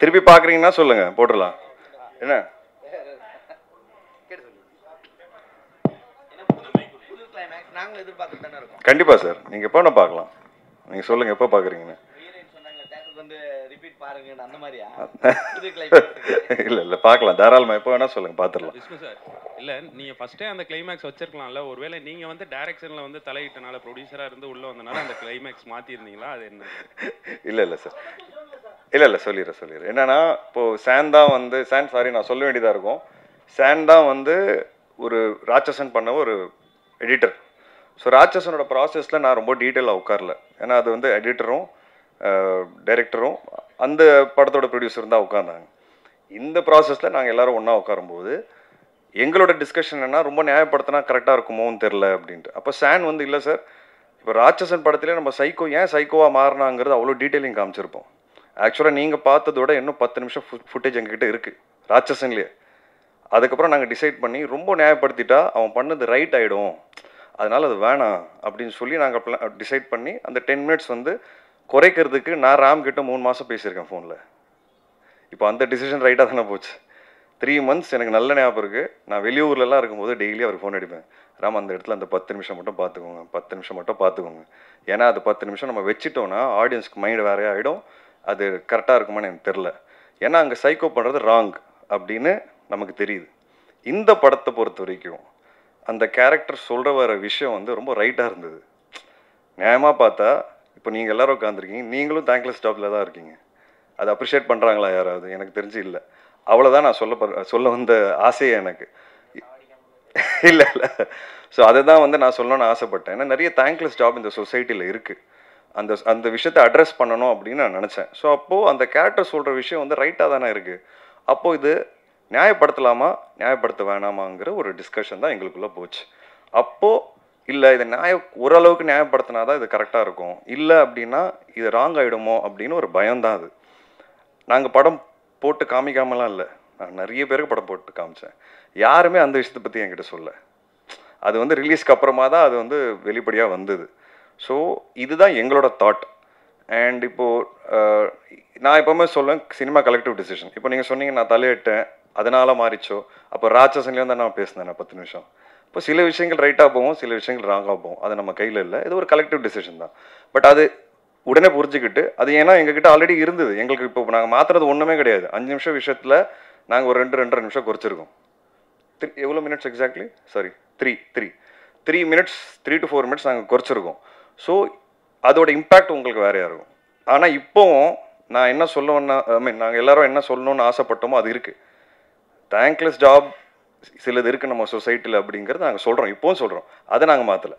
திருப்பி பார்க்குறீங்கன்னா சொல்லுங்கள், போட்டுடலாம். என்ன கண்டிப்பாக சார், நீங்கள் எப்போ நான் பார்க்கலாம், நீங்கள் சொல்லுங்கள் எப்போ பார்க்குறீங்கன்னு. இல்லை இல்லை பார்க்கலாம், தாராளமாக எப்போ வேணால் சொல்லுங்கள், பார்த்துடலாம். விஷ்ணு சார், இல்லை நீங்கள் ஃபஸ்ட்டே அந்த கிளைமேக்ஸ் வச்சிருக்கலாம்ல. ஒருவேளை நீங்கள் வந்து டைரக்ஷனில் வந்து தலையிட்டனால, ப்ரொடியூசராக இருந்து உள்ளே வந்தனால அந்த கிளைமேக்ஸ் மாற்றிருந்தீங்களா? அது என்ன? இல்லை சார், இல்லை சொல்லிடுறேன். என்னன்னா இப்போது சான் தான் வந்து நான் சொல்ல வேண்டியதாக இருக்கும். சான் தான் வந்து ஒரு ராட்சசன் பண்ண ஒரு எடிட்டர். ஸோ ராட்சசனோட ப்ராசஸில் நான் ரொம்ப டீட்டெயிலாக உட்காரல. ஏன்னா அது வந்து எடிட்டரும் டைரக்டரும் அந்த படத்தோட ப்ரொடியூசரும் தான் உட்காந்தாங்க. இந்த ப்ராசஸில் நாங்கள் எல்லோரும் ஒன்றா உட்காரும்போது எங்களோட டிஸ்கஷன் என்னென்னா, ரொம்ப நியாயப்படுத்தினா கரெக்டாக இருக்குமோன்னு தெரில அப்படின்ட்டு. அப்போ சான் வந்து இல்லை சார், இப்போ ராட்சசன் படத்துலேயே நம்ம ஏன் சைக்கோவாக மாறினாங்கிறது அவ்வளோ டீட்டெயிலிங் காமிச்சிருப்போம். ஆக்சுவலாக நீங்கள் பார்த்ததோட இன்னும் 10 நிமிஷம் ஃபுட்டேஜ் எங்ககிட்ட இருக்குது ராட்சசன்லேயே. அதுக்கப்புறம் நாங்கள் டிசைட் பண்ணி ரொம்ப நியாயப்படுத்திட்டா அவன் பண்ணது ரைட் ஆகிடும், அதனால் அது வேணாம் அப்படின்னு சொல்லி நாங்கள் டிசைட் பண்ணி அந்த 10 மினிட்ஸ் வந்து குறைக்கிறதுக்கு நான் ராம் கிட்ட 3 மாதம் பேசியிருக்கேன் ஃபோனில். இப்போ அந்த டிசிஷன் ரைட்டாக தானே போச்சு. 3 months எனக்கு நல்ல ஞாபகம் இருக்குது. நான் வெளியூர்லலாம் இருக்கும்போது டெய்லி அவர் ஃபோன் அடிப்பேன். ராம் அந்த இடத்துல அந்த 10 நிமிஷம் மட்டும் பார்த்துக்கோங்க, 10 நிமிஷம் மட்டும் பார்த்துக்கோங்க. ஏன்னா அது 10 நிமிஷம் நம்ம வச்சுட்டோன்னா ஆடியன்ஸ்க்கு மைண்டு வேறையாக ஆகிடும், அது கரெக்டாக இருக்குமான்னு எனக்கு தெரில. ஏன்னா அங்கே சைக்கோ பண்ணுறது ராங் அப்படின்னு நமக்கு தெரியுது. இந்த படத்தை பொறுத்த வரைக்கும் அந்த கேரக்டர் சொல்கிற வர விஷயம் வந்து ரொம்ப ரைட்டாக இருந்தது. நியாயமாக பார்த்தா இப்போ நீங்கள் எல்லோரும் உட்காந்துருக்கீங்க, நீங்களும் தேங்க்லெஸ் ஜாபில் தான் இருக்கீங்க. அதை அப்ரிஷியேட் பண்ணுறாங்களா யாராவது? எனக்கு தெரிஞ்சு இல்லை. அவ்வளோதான் நான் சொல்ல வந்த ஆசையே எனக்கு. இல்லை ஸோ அதை தான் வந்து நான் சொல்லணும்னு ஆசைப்பட்டேன். ஏன்னா நிறைய தேங்க்லெஸ் ஜாப் இந்த சொசைட்டியில் இருக்குது. அந்த விஷயத்தை அட்ரஸ் பண்ணணும் அப்படின்னு நான் நினச்சேன். ஸோ அப்போது அந்த கேரக்டர் சொல்கிற விஷயம் வந்து ரைட்டாக தானே இருக்குது. அப்போது இது நியாயப்படுத்தலாமா நியாயப்படுத்த வேணாமாங்கிற ஒரு டிஸ்கஷன் தான் எங்களுக்குள்ளே போச்சு. அப்போது இல்லை இதை ஓரளவுக்கு நியாயப்படுத்தினா தான் இது கரெக்டாக இருக்கும், இல்லை அப்படின்னா இது ராங் ஆகிடுமோ அப்படின்னு ஒரு பயம்தான் அது. நாங்கள் படம் போட்டு காமிக்காமலாம் இல்லை, நான் நிறைய பேருக்கு படம் போட்டு காமிச்சேன். யாருமே அந்த விஷயத்தை பற்றி என்கிட்ட சொல்ல. அது வந்து ரிலீஸ்க்கு அப்புறமா தான் அது வந்து வெளிப்படையாக வந்தது. ஸோ இதுதான் எங்களோட தாட். அண்ட் இப்போது நான் எப்போவுமே சொல்லுவேன், சினிமா கலெக்டிவ் டிசிஷன். இப்போ நீங்கள் சொன்னீங்க நான் தலையிட்டேன் அதனால் மாறிச்சோ, அப்போ ராட்சசன்லேயும் தான் நான் பேசினேன் 10 நிமிஷம். இப்போ சில விஷயங்கள் ரைட்டாக போகும், சில விஷயங்கள் ராங்காக போகும், அது நம்ம கையில் இல்லை. இது ஒரு கலெக்டிவ் டிசிஷன் தான். பட் அது உடனே புரிஞ்சுக்கிட்டு, அது ஏன்னா எங்ககிட்ட ஆல்ரெடி இருந்தது. எங்களுக்கு இப்போ நாங்கள் மாற்றுறது ஒன்றுமே கிடையாது. 5 நிமிஷம் விஷயத்தில் நாங்கள் ஒரு 2-2.5 நிமிஷம் குறைச்சிருக்கோம். எவ்வளோ minutes exactly? Sorry 3 minutes, 3 to 4 minutes நாங்கள் குறைச்சிருக்கோம். ஸோ அதோட இம்பேக்ட் உங்களுக்கு வேறையாக இருக்கும். ஆனால் இப்போவும் நான் என்ன சொல்லுவேன்னா, நாங்கள் எல்லாரும் என்ன சொல்லணும்னு ஆசைப்பட்டோமோ அது இருக்குது. தேங்க்லெஸ் ஜாப் சிலது இருக்குது நம்ம சொசைட்டியில் அப்படிங்கிறது நாங்கள் சொல்கிறோம், இப்போவும் சொல்கிறோம். அதை நாங்கள் மாற்றலை.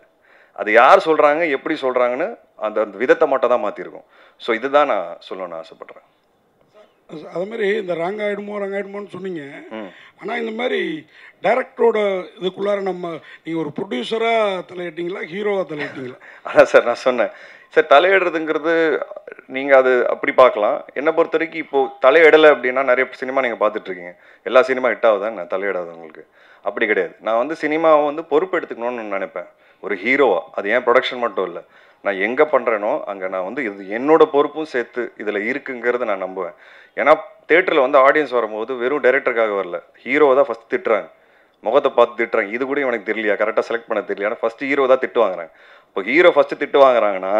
அது யார் சொல்கிறாங்க, எப்படி சொல்கிறாங்கன்னு அந்த விதத்தை மட்டும் தான் மாற்றிருக்கோம். ஸோ இதுதான் நான் சொல்லணும்னு ஆசைப்பட்றேன். அதுமாதிரி இந்த ராங்காயிடுமோன்னு சொன்னீங்க. ஆனால் இந்த மாதிரி டைரக்டரோட இதுக்குள்ளார நீங்கள் ஒரு ப்ரொடியூசராக தலையிட்டீங்களா, ஹீரோவாக தலையிட்டீங்களா? அதான் சார் நான் சொன்னேன் சார், தலையிடுறதுங்கிறது நீங்கள் அது அப்படி பார்க்கலாம். என்னை பொறுத்த வரைக்கும் இப்போது தலையிடலை அப்படின்னா நிறைய சினிமா நீங்கள் பார்த்துட்ருக்கீங்க, எல்லா சினிமா ஹிட் ஆகுதான் நான் தலையிடாதவங்களுக்கு. அப்படி கிடையாது. நான் வந்து சினிமாவை வந்து பொறுப்பு எடுத்துக்கணும்னு நினைப்பேன் ஒரு ஹீரோவாக. அது ஏன் ப்ரொடக்ஷன் மட்டும் இல்லை, நான் எங்கே பண்ணுறேனோ அங்கே நான் வந்து இது என்னோடய பொறுப்பும் சேர்த்து இதில் இருக்குங்கிறத நான் நம்புவேன். ஏன்னா தேட்டரில் வந்து ஆடியன்ஸ் வரும்போது வெறும் டைரக்டருக்காக வரல, ஹீரோவை தான் ஃபஸ்ட் திட்டுறாங்க, முகத்தை பார்த்து திட்டுறாங்க. இது கூட எனக்கு தெரியலையா, கரெக்டாக செலக்ட் பண்ண தெரியல, ஆனால் ஃபஸ்ட்டு ஹீரோ தான் திட்டு வாங்குறாங்க. இப்போ ஹீரோ ஃபஸ்ட்டு திட்டு வாங்குறாங்கன்னா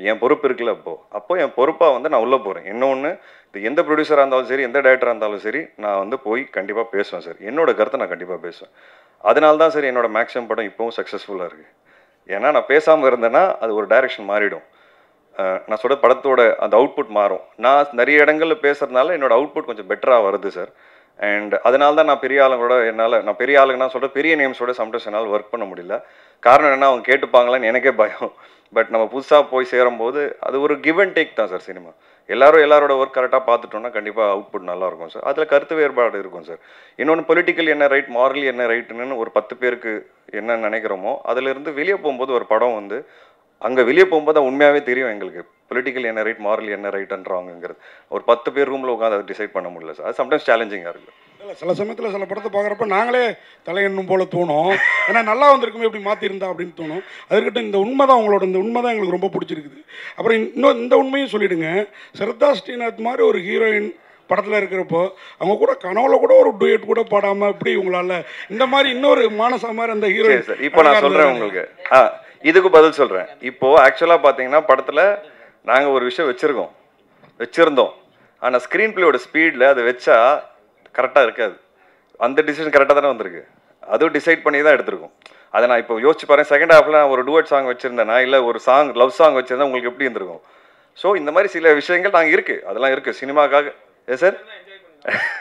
என் பொறுப்பு இருக்குல்ல. அப்போ என் பொறுப்பாக வந்து நான் உள்ளே போகிறேன். இன்னொன்று, இது எந்த ப்ரொடியூசராக இருந்தாலும் சரி, எந்த டைரக்டராக இருந்தாலும் சரி, நான் வந்து போய் கண்டிப்பாக பேசுவேன் சார். என்னோட கருத்தை நான் கண்டிப்பாக பேசுவேன். அதனால தான் சார் என்னோட மேக்ஸிமம் படம் இப்போவும் சக்ஸஸ்ஃபுல்லாக இருக்குது. ஏன்னா நான் பேசாமல் இருந்தேன்னா அது ஒரு டைரெக்ஷன் மாறிடும். நான் சொல்கிற படத்தோட அந்த அவுட்புட் மாறும். நான் நிறைய இடங்களில் பேசுகிறதுனால என்னோடய அவுட்புட் கொஞ்சம் பெட்டராக வருது சார். அண்ட் அதனால தான் நான் பெரிய ஆளுங்களோட நான் பெரிய ஆளுங்கன்னா சொல்கிறேன், பெரிய நேம்ஸோட சம்டைம்ஸ் என்னால் ஒர்க் பண்ண முடியல. காரணம் என்ன, அவங்க கேட்டுப்பாங்களான்னு எனக்கே பயம். பட் நம்ம புதுசாக போய் சேரும்போது அது ஒரு கிவ் அண்ட் டேக் தான் சார் சினிமா. எல்லாரோட ஒர்க் கரெக்டாக பார்த்துட்டோம்னா கண்டிப்பாக அவுட்புட் நல்லாயிருக்கும் சார். அதில் கருத்து வேறுபாடு இருக்கும் சார். இன்னொன்று, பொலிட்டிக்கல் என்ன ரைட், மாரலி என்ன ரைட்டுன்னு ஒரு 10 பேருக்கு என்ன நினைக்கிறோமோ அதிலிருந்து வெளியே போகும்போது ஒரு படம் வந்து அங்கே வெளியே போகும்போது தான் உண்மையாகவே தெரியும் எங்களுக்கு பொலிட்டிக்கல் என்ன ரைட், மாரலி என்ன ரைட்டுன்றாங்கிறது. ஒரு 10 பேர் ரூமில் உட்காந்து அதை டிசைட் பண்ண முடியல சார். அது சம்டைம்ஸ் சேலஞ்சிங்காக இருக்குது. இல்லை, சில சமயத்தில் சில படத்தை பார்க்குறப்ப நாங்களே தலையெண்ணும் போல் தோணும். ஏன்னா நல்லா வந்திருக்குமே, எப்படி மாற்றிருந்தா அப்படின்னு தோணும். அதுக்கிட்ட இந்த உண்மை தான், உங்களோட இந்த உண்மை தான் எங்களுக்கு ரொம்ப பிடிச்சிருக்குது. அப்புறம் இந்த உண்மையும் சொல்லிவிடுங்க, ஸ்ரத்தா ஸ்ரீநாத் மாதிரி ஒரு ஹீரோயின் படத்தில் இருக்கிறப்போ அவங்க கூட கனவுல கூட ஒரு டூயட் கூட பாடாமல் இப்படி உங்களால் இந்த மாதிரி இன்னொரு மானசா மாதிரி அந்த ஹீரோ சார் இப்போ நான் சொல்கிறேன் உங்களுக்கு இதுக்கு பதில் சொல்கிறேன். இப்போது ஆக்சுவலாக பார்த்தீங்கன்னா படத்தில் நாங்கள் ஒரு விஷயம் வச்சுருந்தோம். ஆனால் ஸ்க்ரீன் பிளேயோட ஸ்பீடில் அதை வச்சா கரெக்டாக இருக்காது. அந்த டிசிஷன் கரெக்டாக தானே வந்திருக்கு. அதுவும் டிசைட் பண்ணி தான் எடுத்திருக்கோம். அதை நான் இப்போ யோசிச்சு பாருங்க. செகண்ட் ஹாஃபில் நான் ஒரு டூயட் சாங் வச்சுருந்தேன்னா இல்லை ஒரு சாங் லவ் சாங் வச்சுருந்தா உங்களுக்கு எப்படி இருந்திருக்கும்? ஸோ இந்த மாதிரி சில விஷயங்கள் நாங்கள் இருக்குது, அதெல்லாம் இருக்குது சினிமாக்காக. ஏ சார்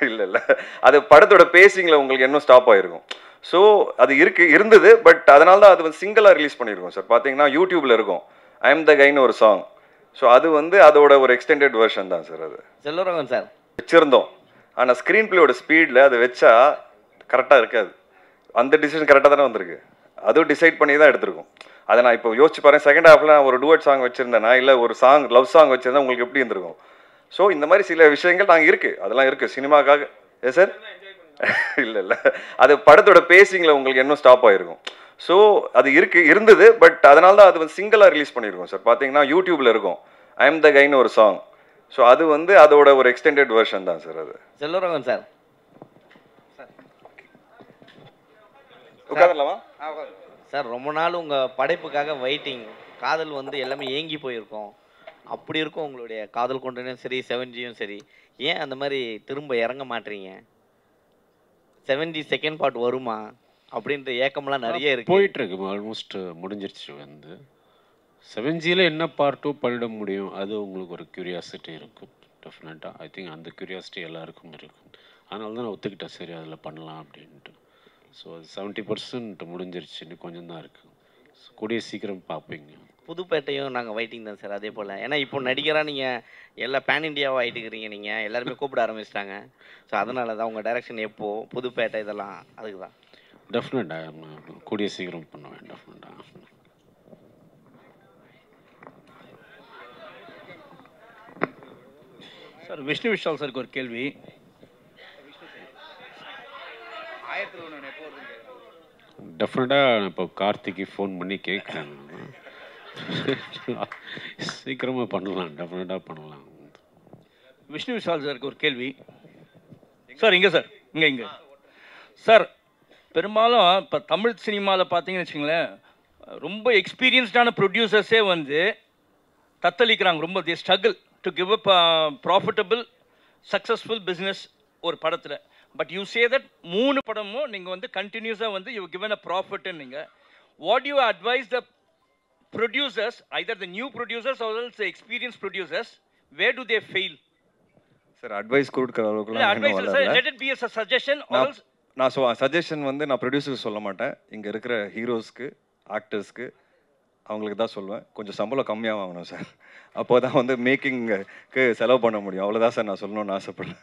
இல்லை அது படத்தோட பேசிங்கில் உங்களுக்கு இன்னும் ஸ்டாப் ஆகிருக்கும். ஸோ அது இருந்தது. பட் அதனால தான் அது வந்து சிங்கிளாக ரிலீஸ் பண்ணியிருக்கோம் சார். பார்த்தீங்கன்னா யூடியூப்பில் இருக்கும் ஐ எம் த கைன்னு ஒரு சாங். ஸோ அது வந்து அதோட ஒரு எக்ஸ்டெண்டட் வெர்ஷன் தான் சார். அது செல்வராகவன் சார் வச்சுருந்தோம். ஆனால் ஸ்க்ரீன் பிளேயோட ஸ்பீடில் அதை வச்சா கரெக்டாக இருக்காது. அந்த டிசிஷன் கரெக்டாக தானே வந்திருக்கு. அதுவும் டிசைட் பண்ணி தான் எடுத்திருக்கோம். அதை நான் இப்போ யோசிச்சு பாருங்க. செகண்ட் ஹாஃபில் நான் ஒரு டூயட் சாங் வச்சுருந்தேன்னா இல்லை ஒரு சாங் லவ் சாங் வச்சுருந்தா உங்களுக்கு எப்படி இருந்திருக்கும்? ஸோ இந்த மாதிரி சில விஷயங்கள் நாங்கள் இருக்குது, அதெல்லாம் இருக்குது சினிமாக்காக. ஏ சார் இல்லை அது படத்தோட பேசிங்கில் உங்களுக்கு இன்னும் ஸ்டாப் ஆகிருக்கும். ஸோ அது இருந்தது. பட் அதனால தான் அது வந்து சிங்கிளாக ரிலீஸ் பண்ணியிருக்கோம் சார். பார்த்தீங்கன்னா யூடியூப்பில் இருக்கும் ஐ எம் த கைன்னு ஒரு சாங். ஸோ அது வந்து அதோட ஒரு எக்ஸ்டெண்டட் வெர்ஷன் தான் சார். அது செல்வராகவன் சார் உட்காந்துலாமா சார்? ரொம்ப நாள் உங்கள் படைப்புக்காக வெயிட்டிங். காதல் வந்து எல்லாமே ஏங்கி போயிருக்கோம். அப்படி இருக்கும் உங்களுடைய காதல் கொண்டனும் சரி 7Gயும் சரி. ஏன் அந்த மாதிரி திரும்ப இறங்க மாட்டீங்க? 7G செகண்ட் பார்ட் வருமா அப்படின்ற ஏக்கம்லாம் நிறைய இருக்கு. போயிட்டுருக்கு. ஆல்மோஸ்ட் முடிஞ்சிருச்சு. வந்து 7Gயில் என்ன பார்ட் 2 பண்ணிட முடியும், அது உங்களுக்கு ஒரு க்யூரியாசிட்டி இருக்கும் டெஃபினட்டாக. ஐ திங்க் அந்த க்யூரியாசிட்டி எல்லாருக்கும் இருக்கும். அதனால தான் நான் ஒத்துக்கிட்டேன், சரி அதில் பண்ணலாம் அப்படின்ட்டு. ஸோ அது 70% முடிஞ்சிருச்சு. இன்னும் கொஞ்சம் தான் இருக்குது. கூடிய சீக்கிரம் பார்ப்பீங்க. புதுப்பேட்டையும் நாங்கள் வெயிட்டிங் தான் சார். அதே போல் ஏன்னா இப்போ நடிகராக நீங்கள் எல்லா பேன் இண்டியாவாக ஆகிட்டுக்கிறீங்க. நீங்கள் எல்லாருமே கூப்பிட ஆரம்பிச்சிட்டாங்க. ஸோ அதனால தான் உங்கள் டைரக்ஷன் எப்போ புதுப்பேட்டை இதெல்லாம் அதுக்கு தான். டெஃபினட்டாக கூடிய சீக்கிரம் பண்ணுவேன் டெஃபினட்டாக. சார் விஷ்ணு விஷால் சாருக்கு ஒரு கேள்வி. டெஃபினட்டாக இப்போ கார்த்திக்கு ஃபோன் பண்ணி கேட்குறேன். சீக்கிரமாக பண்ணலாம், டெஃபினட்டாக பண்ணலாம். விஷ்ணு விஷால் சாருக்கு ஒரு கேள்வி. சார் இங்கே சார் இங்கே சார், பெரும்பாலும் இப்போ தமிழ் சினிமாவில் பார்த்தீங்கன்னு வச்சுங்களேன், ரொம்ப எக்ஸ்பீரியன்ஸ்டான ப்ரொடியூசர்ஸே வந்து தத்தளிக்கிறாங்க. ரொம்ப தி struggle to give up profitable successful business ஒரு படத்தில். பட் யூ சே தட் 3 படமும் நீங்கள் வந்து கண்டினியூஸாக வந்து யூ கிவன் அ ப்ராஃபிட்னு. நீங்கள் what you advise the producers, either the new producers or else the experienced producers, where do they fail? Sir, advice கொடுக்கிற அளவுக்குலாம் advice sir, let it be a suggestion or else நான் suggestion வந்து நான் ப்ரொடியூசருக்கு சொல்ல மாட்டேன். இங்கே இருக்கிற ஹீரோஸ்க்கு ஆக்டர்ஸ்க்கு அவங்களுக்கு தான் சொல்லுவேன். கொஞ்சம் சம்பளம் கம்மியாக வாங்கணும் சார். அப்போ தான் வந்து மேக்கிங்க்கு செலவு பண்ண முடியும். அவ்வளோதான் சார் நான் சொல்லணும்னு ஆசைப்படுறேன்.